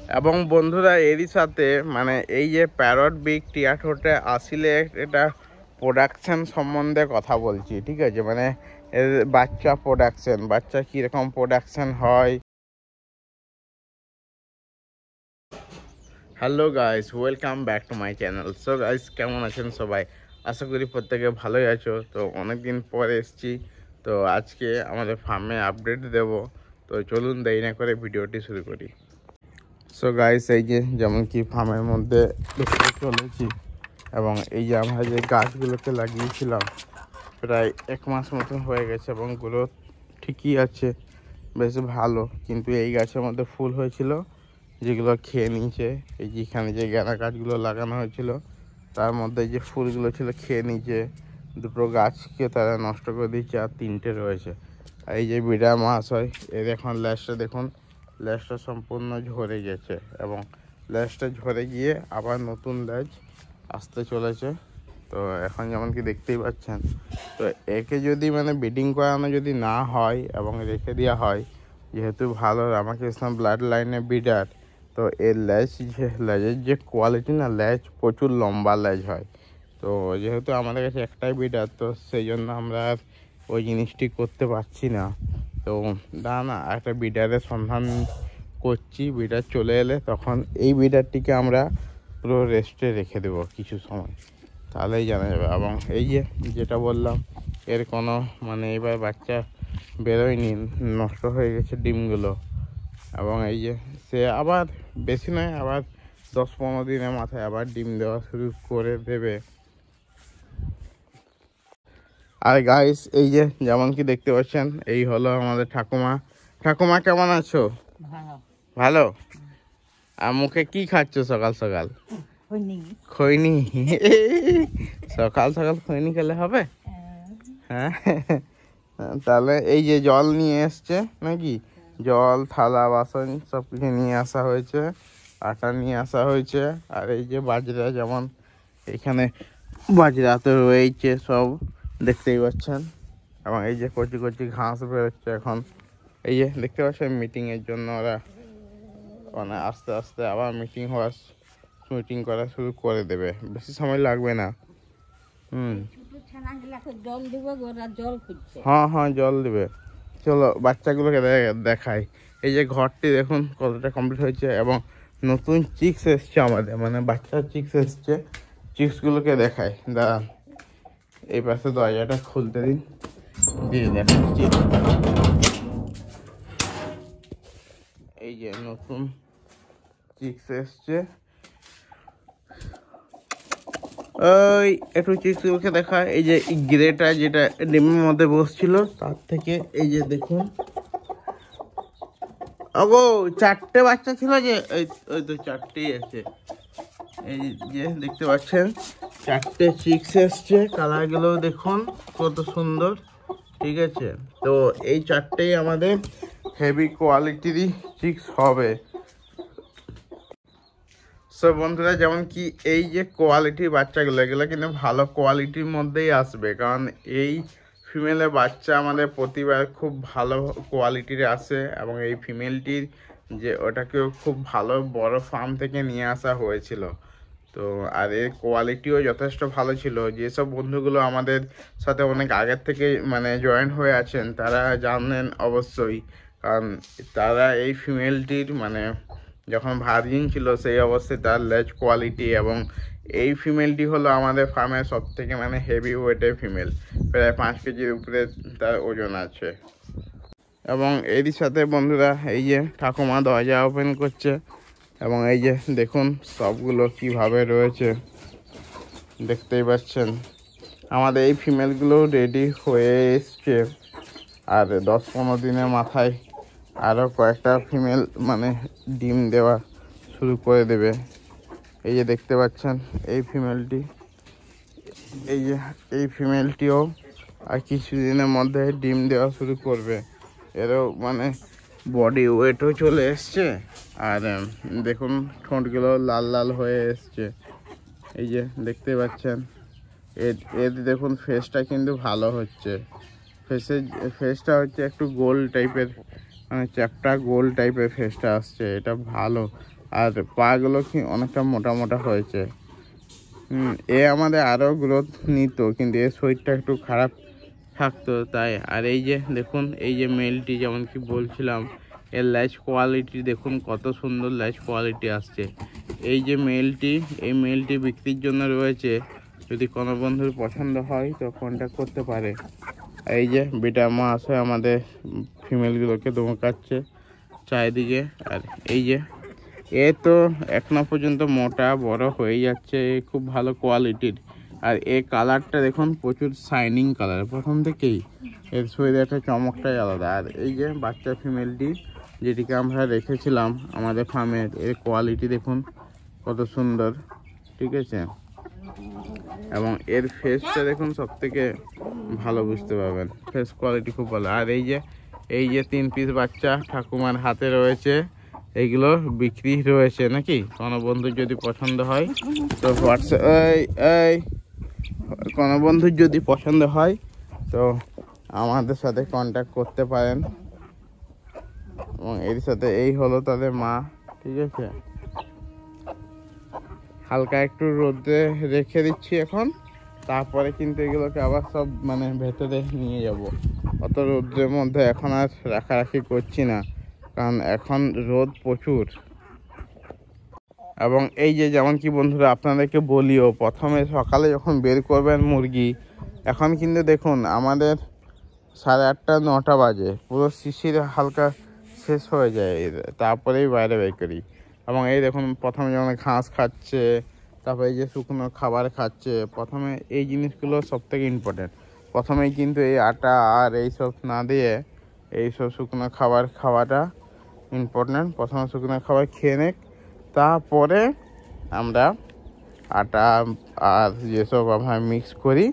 এবং বন্ধুরা এরই সাথে মানে এই যে প্যারট বিগ টিয়া ঠোঁটে আসলে এটা প্রোডাকশন সম্বন্ধে কথা বলছি, ঠিক আছে? মানে এর বাচ্চা প্রোডাকশন, বাচ্চা কীরকম প্রোডাকশন হয়। Hello guys, welcome back to my channel. So guys, কেমন আছেন সবাই? আশা করি প্রত্যেকে ভালোই আছো। তো অনেক দিন পরে এসেছি, তো আজকে আমাদের ফার্মে আপডেট দেব। তো চলুন দেরি না করে ভিডিওটি শুরু করি। সো গাইস, এই যে যেমন কি ফার্মের মধ্যে দেখতে চলেছি, এবং এই যে আমরা যে গাছগুলোকে লাগিয়েছিলাম প্রায় 1 মাস মতন হয়ে গেছে এবং গ্রোথ ঠিকই আছে, বেশ ভালো। কিন্তু এই গাছের মধ্যে ফুল হয়েছিল যেগুলো খেয়ে নিয়েছে। এই যেখানে যে গাঁদা গাছগুলো লাগানো হয়েছিল তার মধ্যে যে ফুলগুলো ছিল খেয়ে নিয়েছে। দুটো গাছকে তারা নষ্ট করে দিয়েছে, আর 3টে রয়েছে। আর এই যে বিড়া মাছ হয়, এর এখন ল্যাসটা দেখুন, ল্যাসটা সম্পূর্ণ ঝরে গেছে এবং ল্যাসটা ঝরে গিয়ে আবার নতুন ল্যাজ আসতে চলেছে। তো এখন যেমন কি দেখতেই পাচ্ছেন, তো একে যদি মানে ব্রিডিং করানো যদি না হয় এবং রেখে দেওয়া হয়, যেহেতু ভালো রামাকৃষ্ণ ব্লাড লাইনে ব্রিডার, তো এর লেজের যে কোয়ালিটি না, লেজ প্রচুর লম্বা লেজ হয়। তো যেহেতু আমাদের কাছে একটাই ব্রিডার, তো সেই জন্য আমরা আর ওই জিনিসটি করতে পারছি না। তো না একটা ব্রিডারের সন্ধান করছি। ব্রিডার চলে এলে তখন এই ব্রিডারটিকে আমরা পুরো রেস্টে রেখে দেবো কিছু সময়, তাহলেই জানা যাবে। এবং এই যে যেটা বললাম, এর কোনো মানে এবার বাচ্চা বেরোয়নি, নষ্ট হয়ে গেছে ডিমগুলো। এবং এই যে সে আবার বেশি নয়, আবার 10-15 দিনের মাথায় আবার ডিম দেওয়া শুরু করে দেবে। আর গাইস, এই যে যেমন কি দেখতে পাচ্ছেন, এই হলো আমাদের ঠাকুমা। ঠাকুমা কেমন আছো? ভালো। আর মুখে কি খাচ্ছ সকাল সকাল? খৈনি। সকাল সকাল খৈনি খেলে হবে? হ্যাঁ। তাহলে এই যে জল নিয়ে এসছে নাকি, জল, থালা, বাসন সব কিছু নিয়ে আসা হয়েছে, আটা নিয়ে আসা হয়েছে। আর এই যে বাজরা, যেমন এখানে বাজরা তো রয়েছে সব, দেখতেই পাচ্ছেন। এবং এই যে কচি কচি ঘাস বেরোচ্ছে এখন, এই যে দেখতে পাচ্ছেন। মিটিংয়ের জন্য ওরা মানে আস্তে আস্তে আবার মিটিং করা শুরু করে দেবে, বেশি সময় লাগবে না। হ্যাঁ হ্যাঁ, জল দেবে। চলো বাচ্চাগুলোকে দেখাই। এই যে ঘরটি দেখুন কতটা কমপ্লিট হয়েছে, এবং নতুন চিক্স এসছে আমাদের, মানে বাচ্চার চিক্স এসছে। চিক্সগুলোকে দেখাই, দাঁড়ান। এই পাশে দরজাটা খুলতে দিন, দিয়ে দেখাচ্ছি। এই যে নতুন চিক্স এসছে। ওই একটু চিক্সগুলোকে দেখা। এই যে গ্রেটা যেটা ডিমের মধ্যে বসছিল, তার থেকে এই যে দেখুন, ওগো 4টে বাচ্চা ছিল যে, ওই তো 4টেই আছে। এই যে দেখতে পাচ্ছেন 4টে চিক্স এসছে। কালারগুলো দেখুন কত সুন্দর, ঠিক আছে? তো এই 4টেই আমাদের হেভি কোয়ালিটিরই চিক্স হবে। সো বন্ধুরা, যেমন কি এই যে কোয়ালিটির বাচ্চাগুলো, এগুলো কিন্তু ভালো কোয়ালিটির মধ্যেই আসবে, কারণ এই ফিমেলের বাচ্চা আমাদের প্রতিবার খুব ভালো কোয়ালিটির আসে। এবং এই ফিমেলটির যে ওটাকেও খুব ভালো বড় ফার্ম থেকে নিয়ে আসা হয়েছিল। তো আর এর কোয়ালিটিও যথেষ্ট ভালো ছিল। যেসব বন্ধুগুলো আমাদের সাথে অনেক আগের থেকে মানে জয়েন হয়ে আছেন, তারা জানেন অবশ্যই, কারণ তারা এই ফিমেলটির মানে যখন ভার্জিন ছিল সেই অবস্থায় তার লেজ কোয়ালিটি, এবং এই ফিমেলটি হলো আমাদের ফার্মের সব থেকে মানে হেভি ওয়েটের ফিমেল, প্রায় 5 কেজির উপরে তার ওজন আছে। এবং এরই সাথে বন্ধুরা, এই যে ঠাকুমা দরজা ওপেন করছে, এবং এই যে দেখুন সবগুলো কিভাবে রয়েছে, দেখতেই পাচ্ছেন। আমাদের এই ফিমেলগুলো রেডি হয়ে এসছে, আর 10-15 দিনের মাথায় আরও কয়েকটা ফিমেল মানে ডিম দেওয়া শুরু করে দেবে। এই যে দেখতে পাচ্ছেন এই ফিমেলটি, এই ফিমেলটিও আর কিছুদিনের মধ্যে ডিম দেওয়া শুরু করবে। এরও মানে বডি ওয়েটও চলে এসছে, আর দেখুন ঠোঁটগুলো লাল লাল হয়ে এসছে। এই যে দেখতে পাচ্ছেন, এর দেখুন ফেসটা কিন্তু ভালো হচ্ছে। ফেসটা হচ্ছে একটু গোল টাইপের, মানে চ্যাপটা গোল টাইপের ফেসটা আসছে, এটা ভালো। আর পাগুলো কি অনেকটা মোটা মোটা হয়েছে। এ আমাদের আরও গ্রোথ নিত, কিন্তু এর শরীরটা একটু খারাপ থাকতো তাই। আর এই যে দেখুন, এই যে মেলটি যেমন কি বলছিলাম, এর ল্যাজ কোয়ালিটি দেখুন কত সুন্দর ল্যাজ কোয়ালিটি আসছে। এই যে মেলটি, এই মেলটি বিক্রির জন্য রয়েছে, যদি কোনো বন্ধুর পছন্দ হয় তো কন্ট্যাক্ট করতে পারে। এই যে বিটা মা আছে আমাদের ফিমেলগুলোকে দমকাচ্ছে চারিদিকে। আর এই যে এ তো এখনো পর্যন্ত মোটা বড় হয়ে যাচ্ছে, খুব ভালো কোয়ালিটির। আর এই কালারটা দেখুন প্রচুর শাইনিং কালার, প্রথম থেকেই এর শরীরে একটা চমকটাই আলাদা। আর এই যে বাচ্চা ফিমেলটি যেটিকে আমরা রেখেছিলাম আমাদের ফার্মের, এর কোয়ালিটি দেখুন কত সুন্দর, ঠিক আছে। এবং এর ফেসটা দেখুন, সব থেকে ভালো বুঝতে পারবেন, ফেস কোয়ালিটি খুব ভালো। আর এই যে 3 পিস বাচ্চা ঠাকুমার হাতে রয়েছে, এইগুলো বিক্রি রয়েছে নাকি। কোনো বন্ধুর যদি পছন্দ হয় তো কোনো বন্ধুর যদি পছন্দ হয় তো আমাদের সাথে কন্ট্যাক্ট করতে পারেন। এবং এর সাথে এই হলো তাদের মা, ঠিক আছে। হালকা একটু রোদে রেখে দিচ্ছি এখন, তারপরে কিন্তু এগুলোকে আবার সব মানে ভেতরে নিয়ে যাব। অত রোদ্রের মধ্যে এখন আর রাখারাখি করছি না, কারণ এখন রোদ প্রচুর। এবং এই যে যেমন কি বন্ধুরা আপনাদেরকে বলিও, প্রথমে সকালে যখন বের করবেন মুরগি, এখন কিন্তু দেখুন আমাদের 8:30 9টা বাজে, পুরো শিশির হালকা শেষ হয়ে যায়, তারপরেই বাইরে বের করি। এবং এই দেখুন প্রথমে যেমন ঘাস খাচ্ছে, তারপরে এই যে শুকনো খাবার খাচ্ছে। প্রথমে এই জিনিসগুলো সব থেকে ইম্পর্টেন্ট। প্রথমেই কিন্তু এই আটা আর এইসব না দিয়ে এইসব শুকনো খাবার খাওয়াটা ইম্পর্টেন্ট। প্রথমে শুকনো খাবার খেয়ে নেক, তারপরে আমরা আটা আর যেসব আমরা মিক্স করি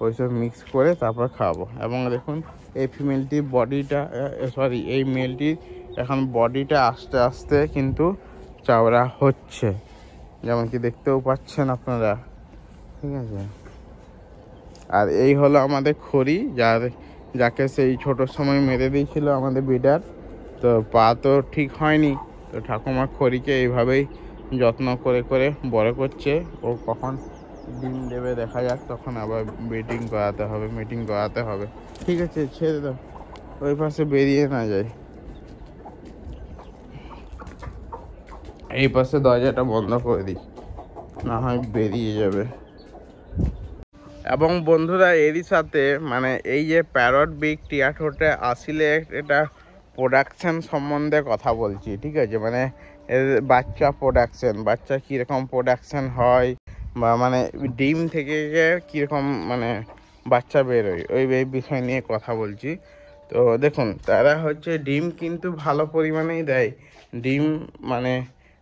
ওইসব মিক্স করে তারপর খাওয়াবো। এবং দেখুন এই ফিমেলটির বডিটা, এই মেলটির এখন বডিটা আস্তে আস্তে কিন্তু চওড়া হচ্ছে, যেমন কি দেখতেও পাচ্ছেন আপনারা, ঠিক আছে। আর এই হলো আমাদের খড়ি, যাকে সেই ছোট সময় মেরে দিয়েছিল আমাদের বিডার। তো পা তো ঠিক হয়নি, তো ঠাকুমা খড়িকে এইভাবেই যত্ন করে করে বড় করছে। ও কখন ডিম দেবে দেখা যাক, তখন আবার মিটিং করাতে হবে। ঠিক আছে, ছেড়ে দাও, ওই পাশে বেরিয়ে না যায়। এই পাশে দরজাটা বন্ধ করে দিই, না হয় বেরিয়ে যাবে। এবং বন্ধুরা এরই সাথে মানে এই যে প্যারট বিগ টিয়া ঠোঁটে আসলে এটা প্রোডাকশান সম্বন্ধে কথা বলছি, ঠিক আছে। মানে এর বাচ্চা কীরকম প্রোডাকশান হয়, বা মানে ডিম থেকে কীরকম মানে বাচ্চা বেরোয়, ওই বিষয় নিয়ে কথা বলছি। তো দেখুন তারা হচ্ছে ডিম কিন্তু ভালো পরিমাণেই দেয়। ডিম মানে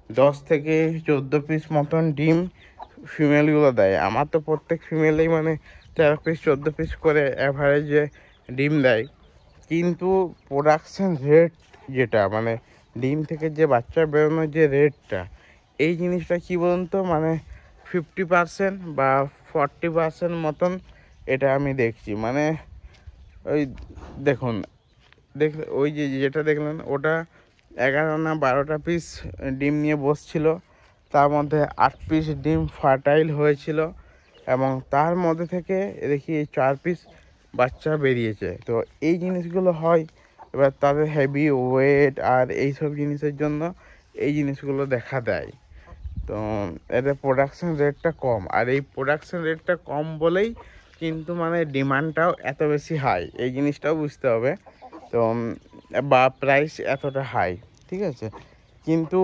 10 থেকে 14 পিস মতন ডিম ফিমেলগুলো দেয়। আমার তো প্রত্যেক ফিমেলেই মানে 13 পিস 14 পিস করে অ্যাভারেজে ডিম দেয়। কিন্তু প্রোডাকশান রেট যেটা মানে ডিম থেকে যে বাচ্চা বেরোনোর যে রেটটা, এই জিনিসটা কী বলুন তো, মানে 50% বা 40% মতন এটা আমি দেখছি। মানে ওই দেখুন ওই যেটা দেখলেন ওটা 11 না 12টা পিস ডিম নিয়ে বসছিল, তার মধ্যে 8 পিস ডিম ফার্টাইল হয়েছিল, এবং তার মধ্যে থেকে দেখি 4 পিস বাচ্চা বেরিয়েছে। তো এই জিনিসগুলো হয়, এবার তাদের হেভি ওয়েট আর এইসব জিনিসের জন্য এই জিনিসগুলো দেখা দেয়। তো এদের প্রোডাকশান রেটটা কম, আর এই প্রোডাকশান রেটটা কম বলেই কিন্তু মানে ডিমান্ডটাও এত বেশি হাই, এই জিনিসটাও বুঝতে হবে। তো বা প্রাইস এতটা হাই, ঠিক আছে। কিন্তু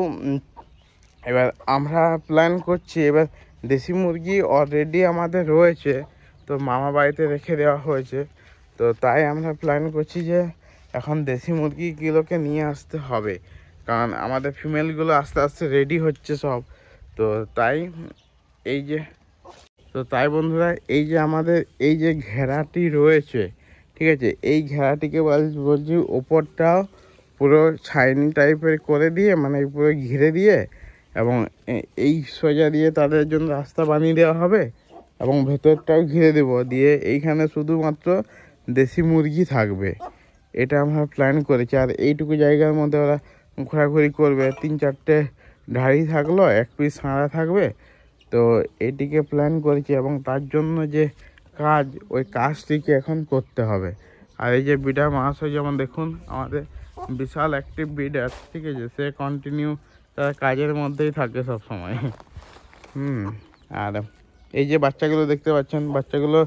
এবার আমরা প্ল্যান করছি, এবার দেশি মুরগি অলরেডি আমাদের রয়েছে, তো মামা বাড়িতে রেখে দেওয়া হয়েছে। তো তাই আমরা প্ল্যান করছি যে এখন দেশি মুরগিগুলোকে নিয়ে আসতে হবে, কারণ আমাদের ফিমেলগুলো আস্তে আস্তে রেডি হচ্ছে সব। তো তাই বন্ধুরা এই যে আমাদের এই যে ঘেরাটি রয়েছে, ঠিক আছে, এই ঘেরাটিকে বলছি ওপরটাও পুরো ছাইনি টাইপের করে দিয়ে, মানে পুরো ঘিরে দিয়ে, এবং এই সোজা দিয়ে তাদের জন্য রাস্তা বানিয়ে দেওয়া হবে, এবং ভেতরটাও ঘিরে দেবো দিয়ে এইখানে শুধুমাত্র দেশি মুরগি থাকবে। এটা আমরা প্ল্যান করেছি। আর এইটুকু জায়গার মধ্যে ওরা ঘোরাঘুরি করবে, 3-4টে ঢাড়ি থাকলো, এক পিস সাঁড়া থাকবে। তো এটিকে প্ল্যান করেছি এবং তার জন্য যে কাজ, ওই কাজটিকে এখন করতে হবে। আর এই যে বিডার মহাশয় যেমন দেখুন আমাদের বিশাল অ্যাক্টিভ বিডার, ঠিক আছে, সে কন্টিনিউ তার কাজের মধ্যেই থাকে সব সময়। আর এই যে বাচ্চাগুলো দেখতে পাচ্ছেন, বাচ্চাগুলো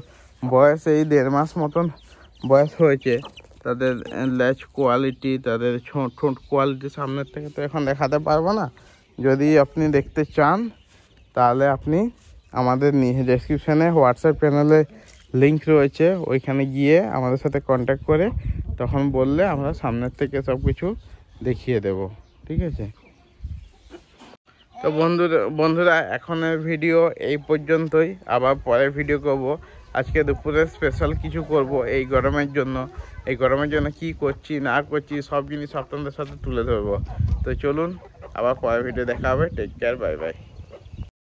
বয়স এই 1.5 মাস মতন বয়স হয়েছে। তাদের ল্যাচ কোয়ালিটি, তাদের ঠোঁট কোয়ালিটি সামনের থেকে তো এখন দেখাতে পারবো না। যদি আপনি দেখতে চান তাহলে আপনি আমাদের ডেসক্রিপশানে হোয়াটসঅ্যাপ চ্যানেলে লিঙ্ক রয়েছে, ওইখানে গিয়ে আমাদের সাথে কন্ট্যাক্ট করে তখন বললে আমরা সামনের থেকে সব কিছু দেখিয়ে দেব, ঠিক আছে। তো বন্ধুরা এখনের ভিডিও এই পর্যন্তই, আবার পরে ভিডিও করব। আজকে দুপুরে স্পেশাল কিছু করব এই গরমের জন্য। এই গরমের জন্য কি করছি না করছি সব জিনিস আপনাদের সাথে তুলে ধরবো। তো চলুন, আবার পরে ভিডিও দেখা হবে। Take care, bye by.